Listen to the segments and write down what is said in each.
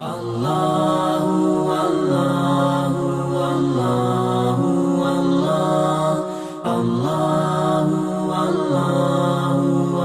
Allahu Allahu Allahu Allah Allahu Allahu Allahu Allah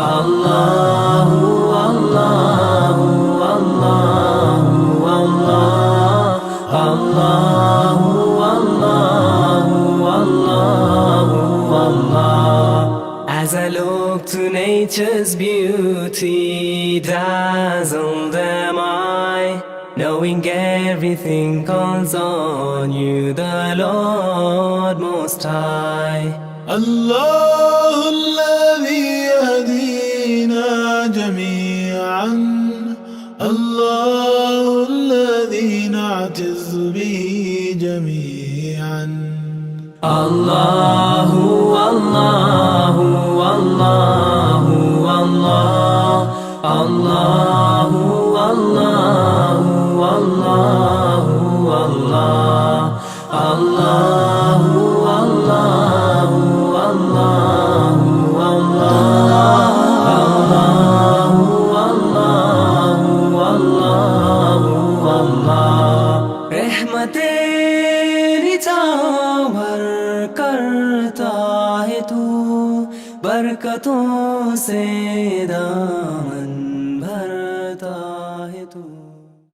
Allahu Allahu Allahu Allahu Allahu Allahu As I look to nature's beauty, dazzled am I, knowing everything calls on you, the Lord Most High. الله الذي يهدينا جميعا، الله الذي نعتز به جميعا. الله الله الله الله الله الله الله الله الله रहमतेरी छावर करता है तू, बरकतों से दामन